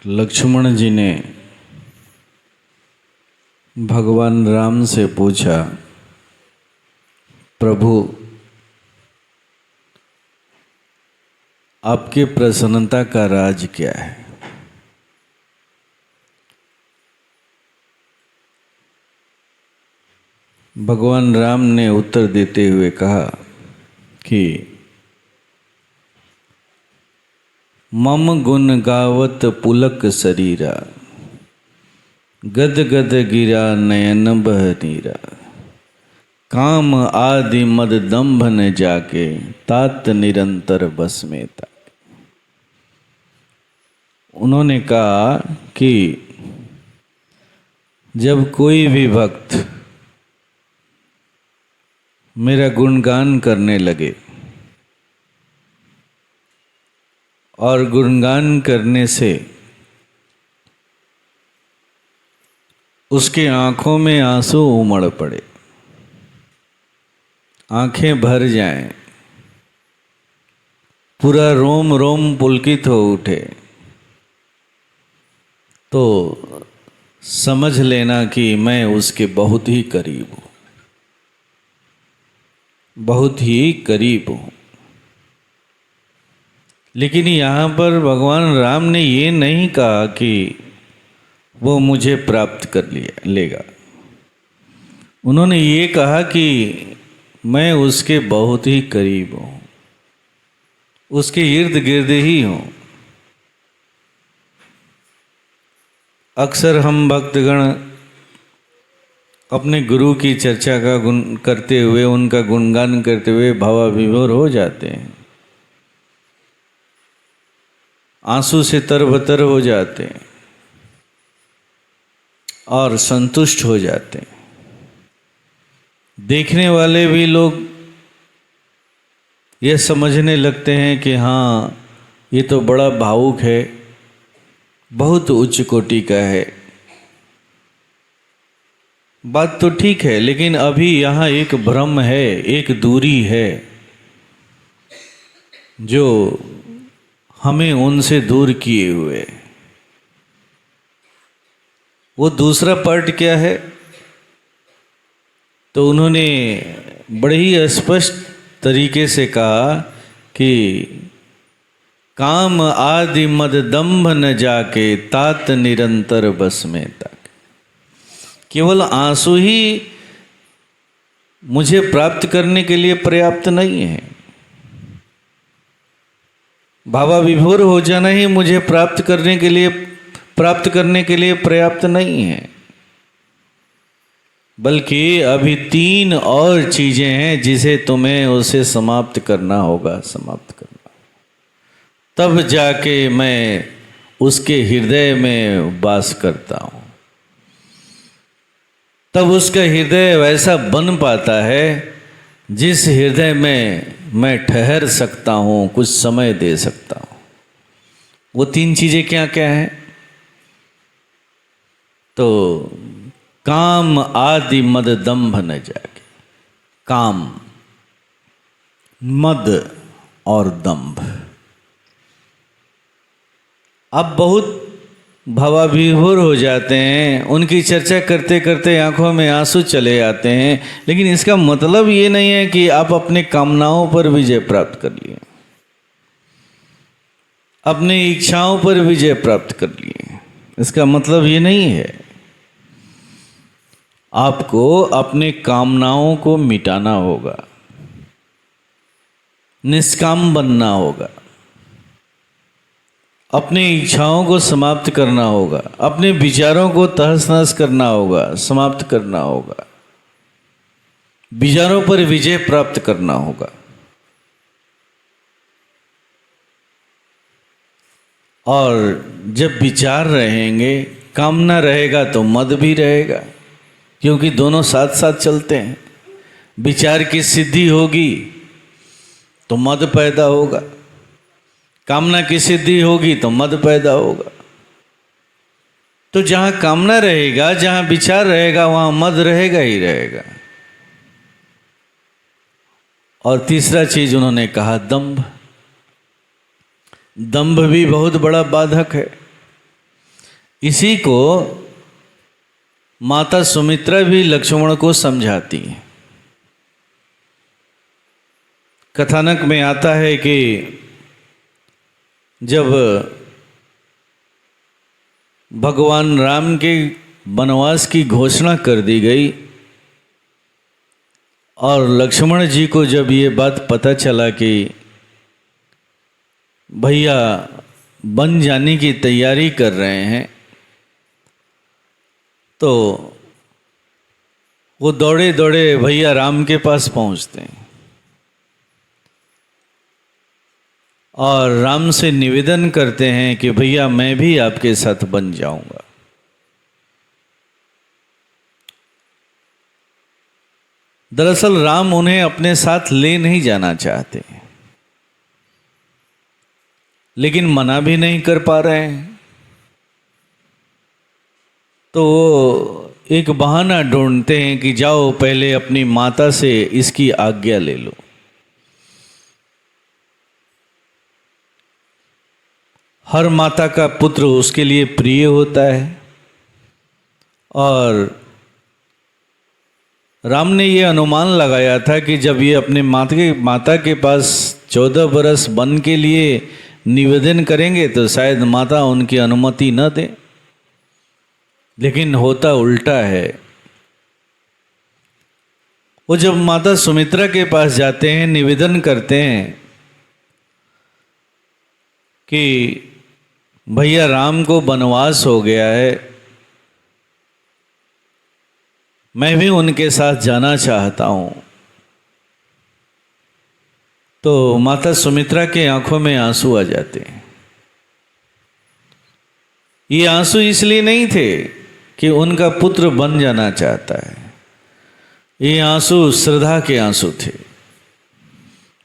लक्ष्मण जी ने भगवान राम से पूछा, प्रभु आपकी प्रसन्नता का राज क्या है? भगवान राम ने उत्तर देते हुए कहा कि मम गुण गावत पुलक शरीरा, गद गद गिरा नयन बह नीरा, काम आदि मद दंभ न जाके, तात निरंतर बस में ताके। उन्होंने कहा कि जब कोई भी भक्त मेरा गुणगान करने लगे और गुणगान करने से उसके आंखों में आंसू उमड़ पड़े, आंखें भर जाएं, पूरा रोम रोम पुलकित हो उठे, तो समझ लेना कि मैं उसके बहुत ही करीब हूँ, बहुत ही करीब हूँ। लेकिन यहाँ पर भगवान राम ने ये नहीं कहा कि वो मुझे प्राप्त कर लेगा। उन्होंने ये कहा कि मैं उसके बहुत ही करीब हूँ, उसके इर्द गिर्द ही हूँ। अक्सर हम भक्तगण अपने गुरु की चर्चा का गुण करते हुए, उनका गुणगान करते हुए भावाविभोर हो जाते हैं, आंसू से तरबतर हो जाते हैं और संतुष्ट हो जाते हैं। देखने वाले भी लोग यह समझने लगते हैं कि हाँ, ये तो बड़ा भावुक है, बहुत उच्च कोटि का है। बात तो ठीक है, लेकिन अभी यहाँ एक भ्रम है, एक दूरी है जो हमें उनसे दूर किए हुए। वो दूसरा पार्ट क्या है? तो उन्होंने बड़े ही स्पष्ट तरीके से कहा कि काम आदि मद दंभ न जाके, तात निरंतर बस में ताके। केवल आंसू ही मुझे प्राप्त करने के लिए पर्याप्त नहीं है, भावाविभोर हो जाना ही मुझे प्राप्त करने के लिए पर्याप्त नहीं है, बल्कि अभी 3 और चीजें हैं जिसे तुम्हें उसे समाप्त करना होगा, समाप्त करना, तब जाके मैं उसके हृदय में वास करता हूँ, तब उसका हृदय वैसा बन पाता है जिस हृदय में मैं ठहर सकता हूँ, कुछ समय दे सकता हूँ। वो 3 चीजें क्या क्या हैं? तो काम आदि मद दंभ न जाके, काम, मद और दंभ। अब बहुत भावाविभोर हो जाते हैं, उनकी चर्चा करते करते आंखों में आंसू चले आते हैं, लेकिन इसका मतलब ये नहीं है कि आप अपने कामनाओं पर विजय प्राप्त कर लिए, अपनी इच्छाओं पर विजय प्राप्त कर लिए। इसका मतलब ये नहीं है। आपको अपने कामनाओं को मिटाना होगा, निष्काम बनना होगा, अपनी इच्छाओं को समाप्त करना होगा, अपने विचारों को तहस नहस करना होगा, समाप्त करना होगा, विचारों पर विजय प्राप्त करना होगा। और जब विचार रहेंगे, कामना रहेगा तो मद भी रहेगा, क्योंकि दोनों साथ साथ चलते हैं। विचार की सिद्धि होगी तो मद पैदा होगा, कामना की सिद्धि होगी तो मद पैदा होगा। तो जहां कामना रहेगा, जहां विचार रहेगा, वहां मद रहेगा ही रहेगा। और तीसरा चीज उन्होंने कहा, दंभ। दंभ भी बहुत बड़ा बाधक है। इसी को माता सुमित्रा भी लक्ष्मण को समझाती हैं। कथानक में आता है कि जब भगवान राम के वनवास की घोषणा कर दी गई और लक्ष्मण जी को जब ये बात पता चला कि भैया बन जाने की तैयारी कर रहे हैं, तो वो दौड़े दौड़े भैया राम के पास पहुंचते हैं और राम से निवेदन करते हैं कि भैया मैं भी आपके साथ बन जाऊंगा। दरअसल राम उन्हें अपने साथ ले नहीं जाना चाहते, लेकिन मना भी नहीं कर पा रहे हैं, तो वो एक बहाना ढूंढते हैं कि जाओ पहले अपनी माता से इसकी आज्ञा ले लो। हर माता का पुत्र उसके लिए प्रिय होता है और राम ने ये अनुमान लगाया था कि जब ये अपने माता के पास 14 बरस वन के लिए निवेदन करेंगे तो शायद माता उनकी अनुमति न दे, लेकिन होता उल्टा है। वो जब माता सुमित्रा के पास जाते हैं, निवेदन करते हैं कि भैया राम को वनवास हो गया है, मैं भी उनके साथ जाना चाहता हूं, तो माता सुमित्रा के आंखों में आंसू आ जाते हैं। ये आंसू इसलिए नहीं थे कि उनका पुत्र बन जाना चाहता है, ये आंसू श्रद्धा के आंसू थे,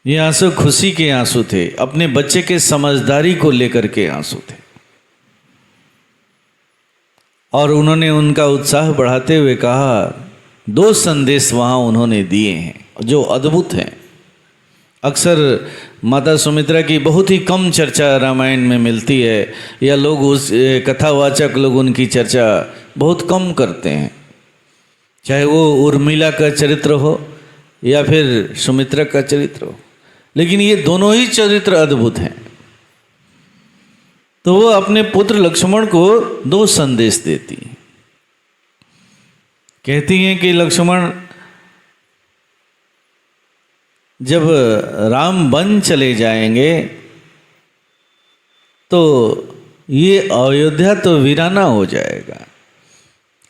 ये आंसू खुशी के आंसू थे, अपने बच्चे के समझदारी को लेकर के आंसू थे। और उन्होंने उनका उत्साह बढ़ाते हुए कहा, 2 संदेश वहाँ उन्होंने दिए हैं जो अद्भुत हैं। अक्सर माता सुमित्रा की बहुत ही कम चर्चा रामायण में मिलती है, या लोग उस कथावाचक लोग उनकी चर्चा बहुत कम करते हैं, चाहे वो उर्मिला का चरित्र हो या फिर सुमित्रा का चरित्र हो, लेकिन ये दोनों ही चरित्र अद्भुत हैं। तो वो अपने पुत्र लक्ष्मण को 2 संदेश देती हैं। कहती हैं कि लक्ष्मण, जब राम वन चले जाएंगे तो ये अयोध्या तो वीराना हो जाएगा।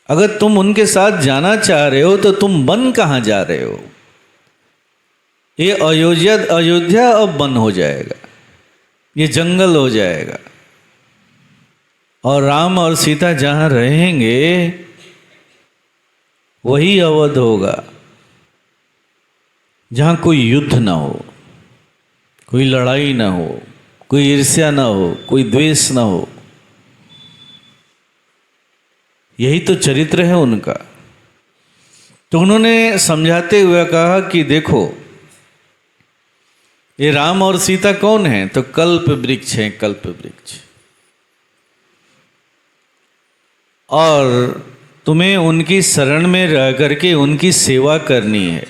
अगर तुम उनके साथ जाना चाह रहे हो तो तुम वन कहाँ जा रहे हो? ये अयोध्या अब वन हो जाएगा, ये जंगल हो जाएगा, और राम और सीता जहाँ रहेंगे वही अवध होगा, जहाँ कोई युद्ध ना हो, कोई लड़ाई ना हो, कोई ईर्ष्या ना हो, कोई द्वेष ना हो। यही तो चरित्र है उनका। तो उन्होंने समझाते हुए कहा कि देखो, ये राम और सीता कौन है? तो कल्प वृक्ष हैं, कल्प वृक्ष। और तुम्हें उनकी शरण में रह करके उनकी सेवा करनी है,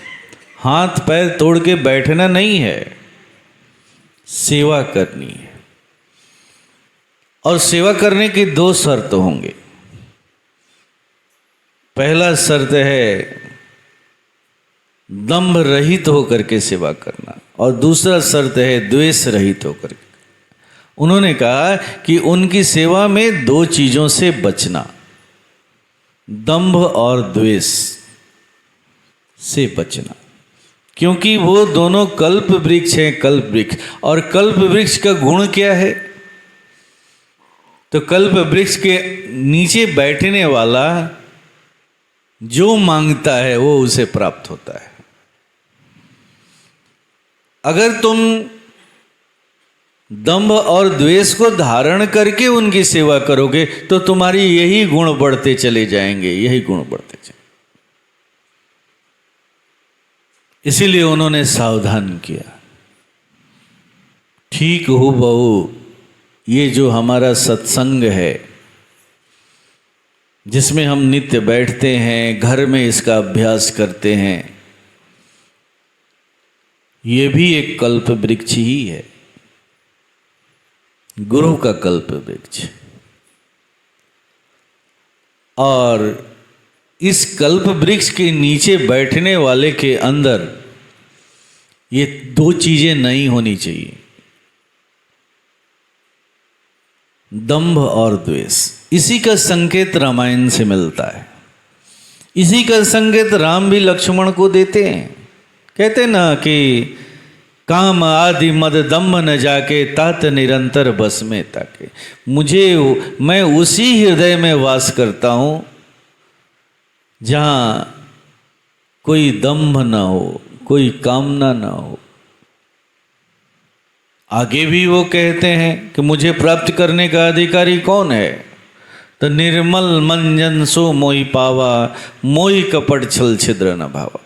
हाथ पैर तोड़ के बैठना नहीं है, सेवा करनी है। और सेवा करने की 2 शर्त होंगे। पहला शर्त है दंभ रहित होकर के सेवा करना, और दूसरा शर्त है द्वेष रहित होकर के। उन्होंने कहा कि उनकी सेवा में 2 चीजों से बचना, दंभ और द्वेष से बचना, क्योंकि वो दोनों कल्प वृक्ष हैं, कल्प वृक्ष। और कल्प वृक्ष का गुण क्या है? तो कल्प वृक्ष के नीचे बैठने वाला जो मांगता है वो उसे प्राप्त होता है। अगर तुम दंभ और द्वेष को धारण करके उनकी सेवा करोगे तो तुम्हारी यही गुण बढ़ते चले जाएंगे, यही गुण बढ़ते चले। इसीलिए उन्होंने सावधान किया। ठीक हो बहू, ये जो हमारा सत्संग है जिसमें हम नित्य बैठते हैं, घर में इसका अभ्यास करते हैं, ये भी एक कल्प वृक्ष ही है, गुरु का कल्प वृक्ष। और इस कल्प वृक्ष के नीचे बैठने वाले के अंदर ये दो चीजें नहीं होनी चाहिए, दंभ और द्वेष। इसी का संकेत रामायण से मिलता है, इसी का संकेत राम भी लक्ष्मण को देते हैं। कहते ना कि काम आदि मद दम्भ न जाके तात निरंतर बस में ताके। मैं उसी हृदय में वास करता हूँ जहाँ कोई दंभ न हो, कोई कामना न हो। आगे भी वो कहते हैं कि मुझे प्राप्त करने का अधिकारी कौन है? तो निर्मल मंजन सो मोहि पावा, मोहि कपट छल छिद्र न भावा।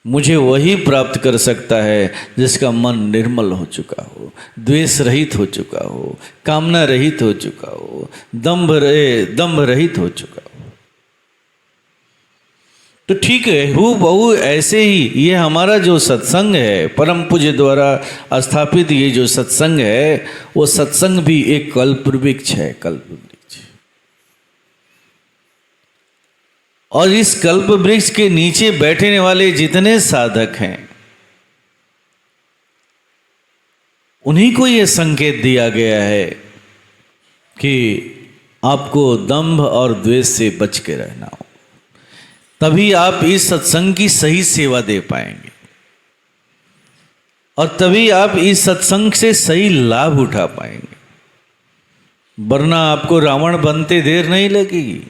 मुझे वही प्राप्त कर सकता है जिसका मन निर्मल हो चुका हो, द्वेष रहित हो चुका हो, कामना रहित हो चुका हो, दंभ रहित हो चुका हो। तो ठीक है, हूँ बहु ऐसे ही ये हमारा जो सत्संग है, परम पूज्य द्वारा स्थापित ये जो सत्संग है, वो सत्संग भी एक कल्प वृक्ष है, कल्प वृक्ष। और इस कल्प वृक्ष के नीचे बैठने वाले जितने साधक हैं, उन्हीं को यह संकेत दिया गया है कि आपको दंभ और द्वेष से बच के रहना हो, तभी आप इस सत्संग की सही सेवा दे पाएंगे और तभी आप इस सत्संग से सही लाभ उठा पाएंगे। वरना आपको रावण बनते देर नहीं लगेगी,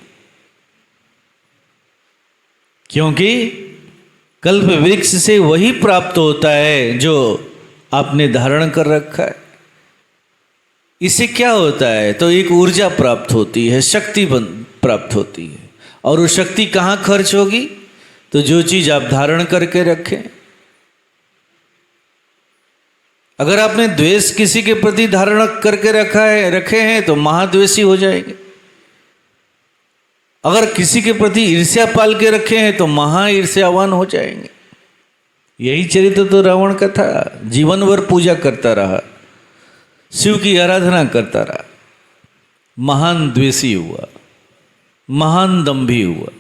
क्योंकि कल्प वृक्ष से वही प्राप्त होता है जो आपने धारण कर रखा है। इससे क्या होता है? तो एक ऊर्जा प्राप्त होती है, शक्ति प्राप्त होती है। और वो शक्ति कहाँ खर्च होगी? तो जो चीज आप धारण करके रखें। अगर आपने द्वेष किसी के प्रति धारण करके रखे हैं तो महाद्वेषी हो जाएंगे। अगर किसी के प्रति ईर्ष्या पाल के रखे हैं तो महा ईर्ष्यावान हो जाएंगे। यही चरित्र तो रावण का था। जीवन भर पूजा करता रहा, शिव की आराधना करता रहा, महान द्वेषी हुआ, महान दंभी हुआ।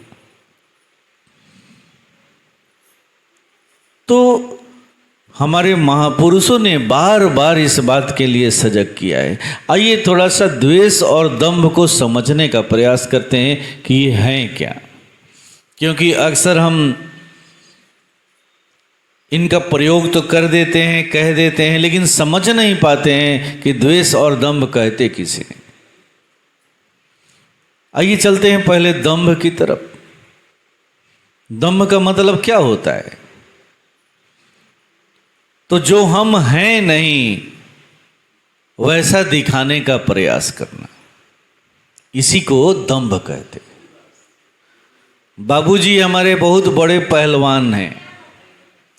तो हमारे महापुरुषों ने बार बार इस बात के लिए सजग किया है। आइए थोड़ा सा द्वेष और दंभ को समझने का प्रयास करते हैं कि ये हैं क्या। क्योंकि अक्सर हम इनका प्रयोग तो कर देते हैं, कह देते हैं, लेकिन समझ नहीं पाते हैं कि द्वेष और दंभ कहते किसे। आइए चलते हैं पहले दंभ की तरफ। दंभ का मतलब क्या होता है? तो जो हम हैं नहीं वैसा दिखाने का प्रयास करना, इसी को दंभ कहते हैं। बाबूजी हमारे बहुत बड़े पहलवान हैं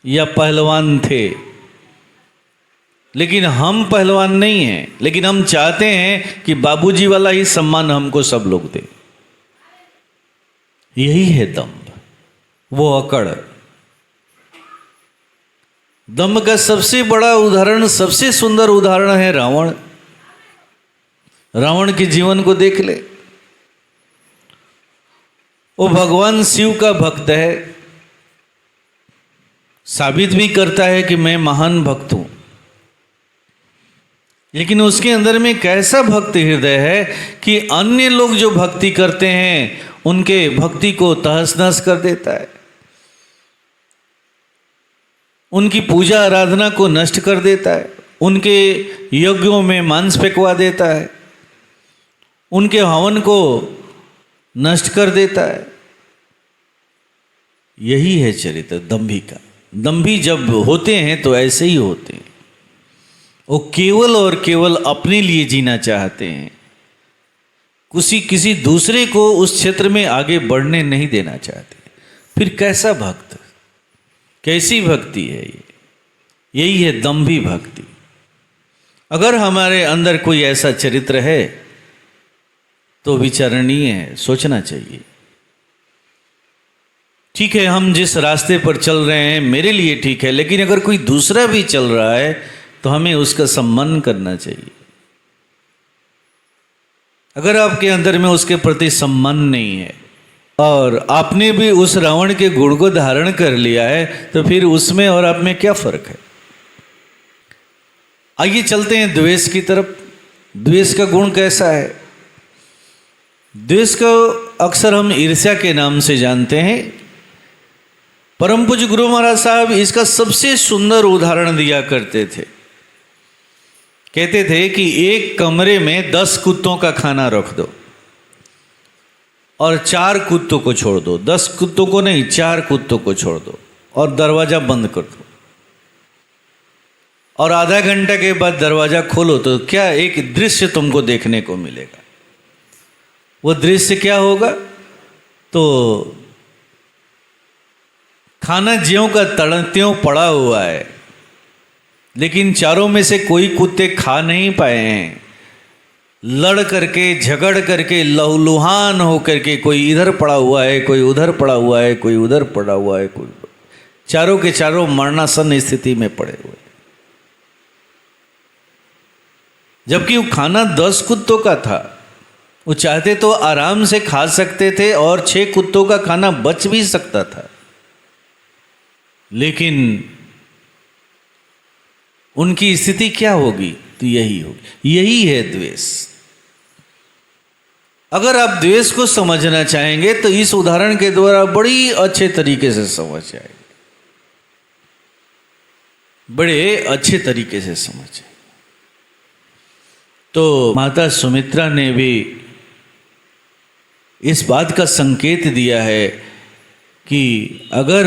या पहलवान थे, लेकिन हम पहलवान नहीं हैं। लेकिन हम चाहते हैं कि बाबूजी वाला ही सम्मान हमको सब लोग दें। यही है दंभ, वो अकड़। दंभ का सबसे बड़ा उदाहरण, सबसे सुंदर उदाहरण है रावण। रावण के जीवन को देख ले। वो भगवान शिव का भक्त है, साबित भी करता है कि मैं महान भक्त हूं। लेकिन उसके अंदर में कैसा भक्त हृदय है कि अन्य लोग जो भक्ति करते हैं उनके भक्ति को तहस नहस कर देता है, उनकी पूजा आराधना को नष्ट कर देता है, उनके यज्ञों में मांस फेंकवा देता है, उनके हवन को नष्ट कर देता है। यही है चरित्र दंभी का। दंभी जब होते हैं तो ऐसे ही होते हैं। वो केवल और केवल अपने लिए जीना चाहते हैं, किसी दूसरे को उस क्षेत्र में आगे बढ़ने नहीं देना चाहते। फिर कैसा भक्त, कैसी भक्ति है ये? यही है दंभी भक्ति। अगर हमारे अंदर कोई ऐसा चरित्र है तो विचारणीय है, सोचना चाहिए। ठीक है, हम जिस रास्ते पर चल रहे हैं मेरे लिए ठीक है, लेकिन अगर कोई दूसरा भी चल रहा है तो हमें उसका सम्मान करना चाहिए। अगर आपके अंदर में उसके प्रति सम्मान नहीं है और आपने भी उस रावण के गुण को धारण कर लिया है, तो फिर उसमें और आप में क्या फर्क है। आइए चलते हैं द्वेष की तरफ। द्वेष का गुण कैसा है? द्वेष को अक्सर हम ईर्ष्या के नाम से जानते हैं। परम पूज्य गुरु महाराज साहब इसका सबसे सुंदर उदाहरण दिया करते थे। कहते थे कि एक कमरे में 10 कुत्तों का खाना रख दो और 4 कुत्तों को छोड़ दो। 10 कुत्तों को नहीं, 4 कुत्तों को छोड़ दो और दरवाजा बंद कर दो, और आधा घंटा के बाद दरवाजा खोलो तो क्या एक दृश्य तुमको देखने को मिलेगा। वो दृश्य क्या होगा? तो खाना ज्यों का त्यों पड़ा हुआ है, लेकिन चारों में से कोई कुत्ते खा नहीं पाए हैं। लड़ करके, झगड़ करके, लहूलुहान होकर के कोई इधर पड़ा हुआ है, कोई उधर पड़ा हुआ है, कोई उधर पड़ा हुआ है, कोई चारों के चारों मरणासन स्थिति में पड़े हुए। जबकि वो खाना 10 कुत्तों का था। वो चाहते तो आराम से खा सकते थे और 6 कुत्तों का खाना बच भी सकता था, लेकिन उनकी स्थिति क्या होगी? तो यही होगी। यही है द्वेष। अगर आप द्वेष को समझना चाहेंगे तो इस उदाहरण के द्वारा बड़ी अच्छे तरीके से समझ जाएंगे, बड़े अच्छे तरीके से समझ जाएंगे। तो माता सुमित्रा ने भी इस बात का संकेत दिया है कि अगर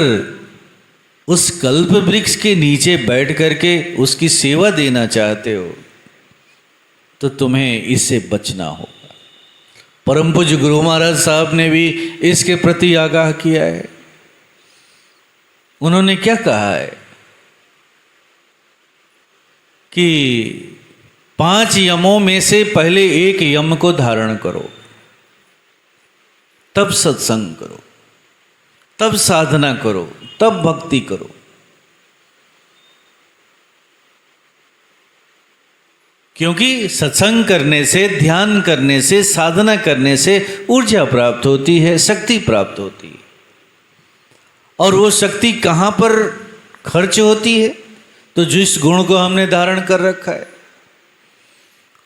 उस कल्प वृक्ष के नीचे बैठ करके उसकी सेवा देना चाहते हो तो तुम्हें इससे बचना होगा। परम पूज्य गुरु महाराज साहब ने भी इसके प्रति आगाह किया है। उन्होंने क्या कहा है कि 5 यमों में से पहले एक यम को धारण करो, तब सत्संग करो, तब साधना करो, तब भक्ति करो। क्योंकि सत्संग करने से, ध्यान करने से, साधना करने से ऊर्जा प्राप्त होती है, शक्ति प्राप्त होती है। और वो शक्ति कहाँ पर खर्च होती है? तो जिस गुण को हमने धारण कर रखा है।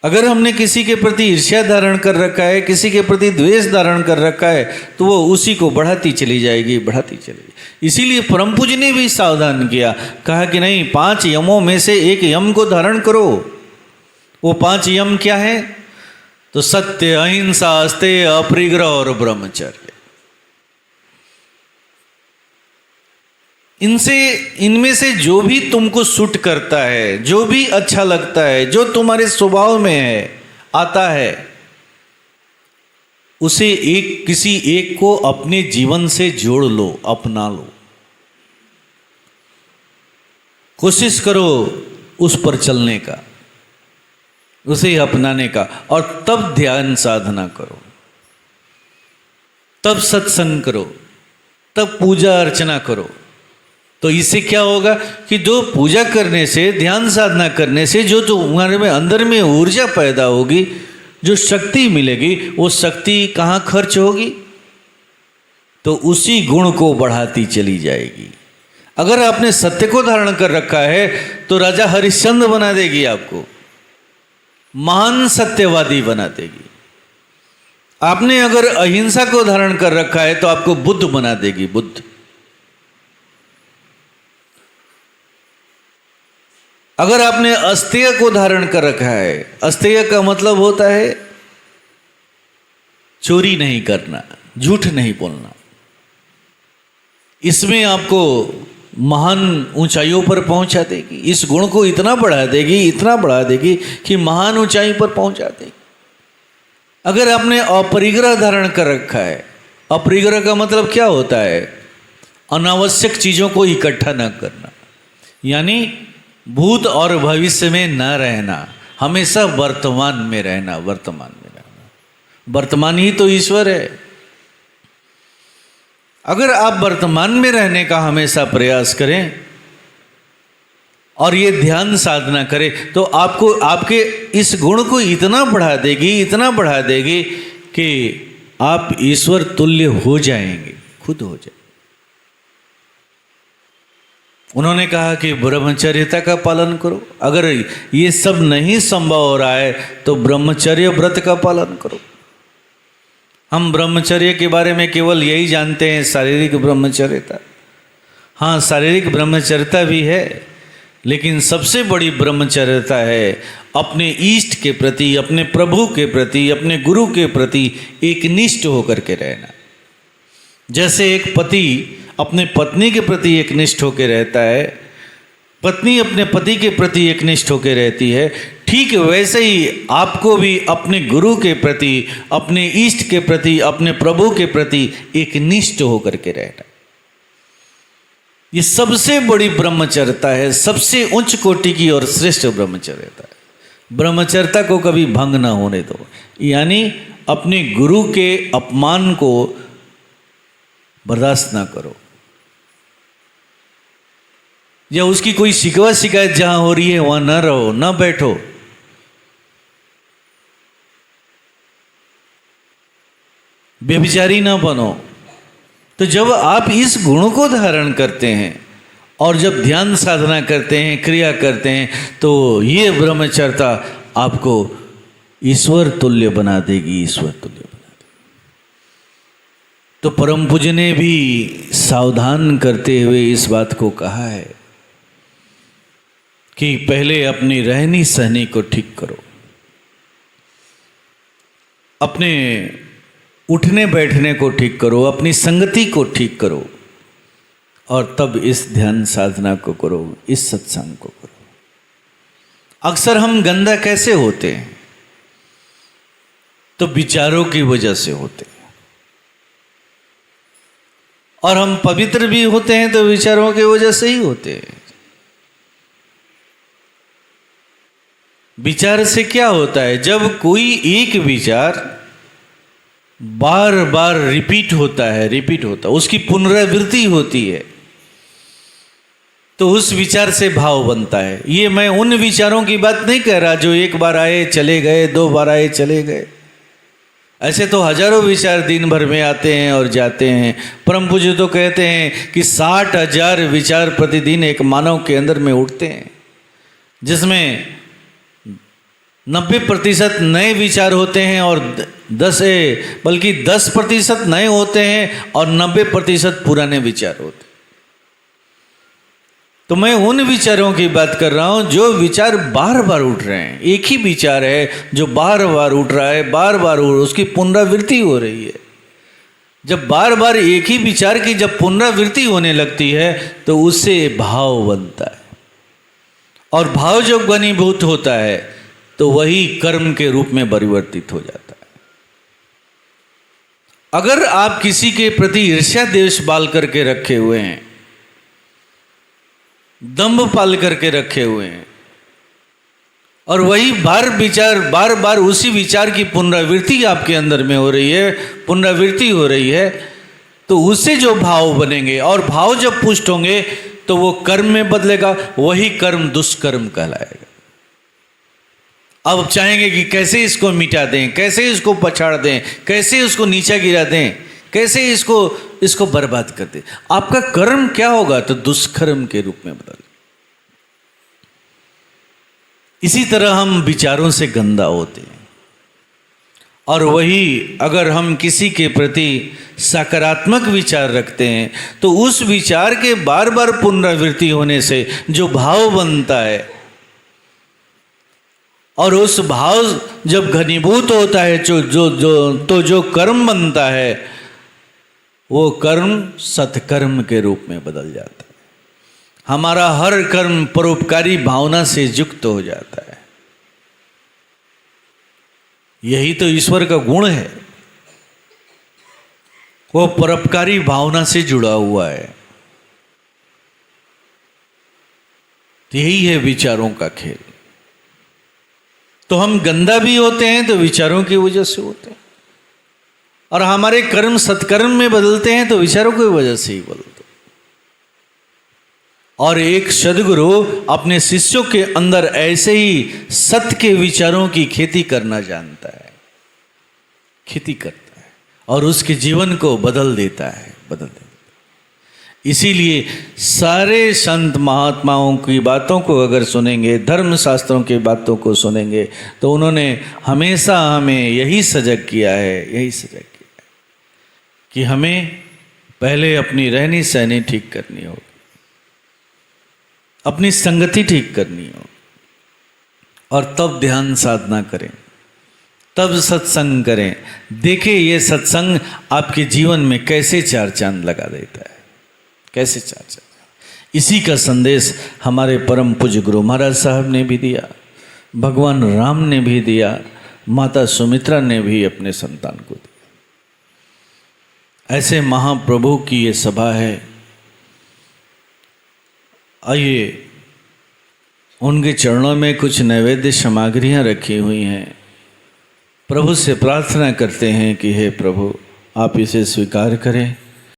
अगर हमने किसी के प्रति ईर्ष्या धारण कर रखा है, किसी के प्रति द्वेष धारण कर रखा है, तो वो उसी को बढ़ाती चली जाएगी, बढ़ाती चलेगी। इसीलिए परम पूज्य ने भी सावधान किया, कहा कि नहीं, 5 यमों में से एक यम को धारण करो। वो 5 यम क्या है? तो सत्य, अहिंसा, अस्तेय, अपरिग्रह और ब्रह्मचर्य। इनमें से जो भी तुमको सूट करता है, जो भी अच्छा लगता है, जो तुम्हारे स्वभाव में है, आता है, उसे किसी एक को अपने जीवन से जोड़ लो, अपना लो। कोशिश करो उस पर चलने का, उसे अपनाने का, और तब ध्यान साधना करो, तब सत्संग करो, तब पूजा अर्चना करो। तो इससे क्या होगा कि जो पूजा करने से, ध्यान साधना करने से जो तुम्हारे में अंदर में ऊर्जा पैदा होगी, जो शक्ति मिलेगी, वो शक्ति कहाँ खर्च होगी? तो उसी गुण को बढ़ाती चली जाएगी। अगर आपने सत्य को धारण कर रखा है तो राजा हरिश्चंद्र बना देगी आपको, महान सत्यवादी बना देगी। आपने अगर अहिंसा को धारण कर रखा है तो आपको बुद्ध बना देगी, बुद्ध। अगर आपने अस्तेय को धारण कर रखा है, अस्तेय का मतलब होता है चोरी नहीं करना, झूठ नहीं बोलना, इसमें आपको महान ऊंचाइयों पर पहुंचा देगी। इस गुण को इतना बढ़ा देगी, इतना बढ़ा देगी कि महान ऊंचाई पर पहुंचा देगी। अगर आपने अपरिग्रह धारण कर रखा है, अपरिग्रह का मतलब क्या होता है? अनावश्यक चीजों को इकट्ठा न करना, यानी भूत और भविष्य में न रहना, हमेशा वर्तमान में रहना, वर्तमान में रहना। वर्तमान ही तो ईश्वर है। अगर आप वर्तमान में रहने का हमेशा प्रयास करें और ये ध्यान साधना करें तो आपको आपके इस गुण को इतना बढ़ा देगी कि आप ईश्वर तुल्य हो जाएंगे, खुद हो जाए। उन्होंने कहा कि ब्रह्मचर्यता का पालन करो। अगर ये सब नहीं संभव हो रहा है तो ब्रह्मचर्य व्रत का पालन करो। हम ब्रह्मचर्य के बारे में केवल यही जानते हैं, शारीरिक ब्रह्मचर्यता। हाँ, शारीरिक ब्रह्मचर्यता भी है, लेकिन सबसे बड़ी ब्रह्मचर्यता है अपने इष्ट के प्रति, अपने प्रभु के प्रति, अपने गुरु के प्रति एकनिष्ठ होकर के रहना। जैसे एक पति अपने पत्नी के प्रति एकनिष्ठ होकर रहता है, पत्नी अपने पति के प्रति एकनिष्ठ होकर रहती है, ठीक वैसे ही आपको भी अपने गुरु के प्रति, अपने इष्ट के प्रति, अपने प्रभु के प्रति एकनिष्ठ होकर के रहना। ये सबसे बड़ी ब्रह्मचर्यता है, सबसे उच्च कोटि की और श्रेष्ठ ब्रह्मचर्यता है। ब्रह्मचर्यता को कभी भंग ना होने दो, यानी अपने गुरु के अपमान को बर्दाश्त ना करो, या उसकी कोई शिकवा शिकायत जहां हो रही है वहां न रहो, न बैठो। व्यभिचारी ना बनो। तो जब आप इस गुण को धारण करते हैं और जब ध्यान साधना करते हैं, क्रिया करते हैं, तो ये ब्रह्मचर्यता आपको ईश्वर तुल्य बना देगी, ईश्वर तुल्य बना देगी। तो परम पूज्य ने भी सावधान करते हुए इस बात को कहा है कि पहले अपनी रहनी सहनी को ठीक करो, अपने उठने बैठने को ठीक करो, अपनी संगति को ठीक करो, और तब इस ध्यान साधना को करो, इस सत्संग को करो। अक्सर हम गंदा कैसे होते हैं? तो विचारों की वजह से होते हैं। और हम पवित्र भी होते हैं तो विचारों की वजह से ही होते हैं। विचार से क्या होता है? जब कोई एक विचार बार बार रिपीट होता है, उसकी पुनरावृत्ति होती है, तो उस विचार से भाव बनता है। ये मैं उन विचारों की बात नहीं कह रहा जो एक बार आए चले गए, 2 बार आए चले गए। ऐसे तो हजारों विचार दिन भर में आते हैं और जाते हैं। परम पूज्य तो कहते हैं कि 60,000 विचार प्रतिदिन एक मानव के अंदर में उठते हैं, जिसमें 90% नए विचार होते हैं और 10% नए होते हैं और 90% पुराने विचार होते हैं। तो मैं उन विचारों की बात कर रहा हूं जो विचार बार बार उठ रहे हैं। एक ही विचार है जो बार बार उठ रहा है, बार बार उसकी पुनरावृत्ति हो रही है। जब बार बार एक ही विचार की जब पुनरावृत्ति होने लगती है तो उससे भाव बनता है, और भाव जब घनीभूत होता है तो वही कर्म के रूप में परिवर्तित हो जाता है। अगर आप किसी के प्रति ईर्ष्या द्वेष पाल करके रखे हुए हैं, दंभ पाल करके रखे हुए हैं, और वही बार बार उसी विचार की पुनरावृत्ति आपके अंदर में हो रही है, तो उससे जो भाव बनेंगे और भाव जब पुष्ट होंगे तो वो कर्म में बदलेगा। वही कर्म दुष्कर्म कहलाएगा। अब चाहेंगे कि कैसे इसको मिटा दें, कैसे इसको पछाड़ दें, कैसे इसको नीचा गिरा दें, कैसे इसको बर्बाद कर दें। आपका कर्म क्या होगा? तो दुष्कर्म के रूप में बदल। इसी तरह हम विचारों से गंदा होते हैं, और वही अगर हम किसी के प्रति सकारात्मक विचार रखते हैं तो उस विचार के बार बार पुनरावृत्ति होने से जो भाव बनता है, और उस भाव जब घनीभूत होता है जो कर्म बनता है, वो कर्म सत्कर्म के रूप में बदल जाता है। हमारा हर कर्म परोपकारी भावना से युक्त हो जाता है। यही तो ईश्वर का गुण है, वो परोपकारी भावना से जुड़ा हुआ है। यही है विचारों का खेल। तो हम गंदा भी होते हैं तो विचारों की वजह से होते हैं। और हमारे कर्म सत्कर्म में बदलते हैं तो विचारों की वजह से ही बदलते। और एक सद्गुरु अपने शिष्यों के अंदर ऐसे ही सत्य के विचारों की खेती करना जानता है, खेती करता है और उसके जीवन को बदल देता है, बदल देता है। इसीलिए सारे संत महात्माओं की बातों को अगर सुनेंगे, धर्म शास्त्रों की बातों को सुनेंगे, तो उन्होंने हमेशा हमें यही सजग किया है, यही सजग किया है कि हमें पहले अपनी रहनी सहनी ठीक करनी होगी, अपनी संगति ठीक करनी हो, और तब ध्यान साधना करें, तब सत्संग करें। देखिए ये सत्संग आपके जीवन में कैसे चार चांद लगा देता है, कैसे चार चांद। इसी का संदेश हमारे परम पूज्य गुरु महाराज साहब ने भी दिया, भगवान राम ने भी दिया, माता सुमित्रा ने भी अपने संतान को दिया। ऐसे महाप्रभु की ये सभा है। आइए उनके चरणों में कुछ नैवेद्य सामग्रियाँ रखी हुई हैं। प्रभु से प्रार्थना करते हैं कि हे प्रभु आप इसे स्वीकार करें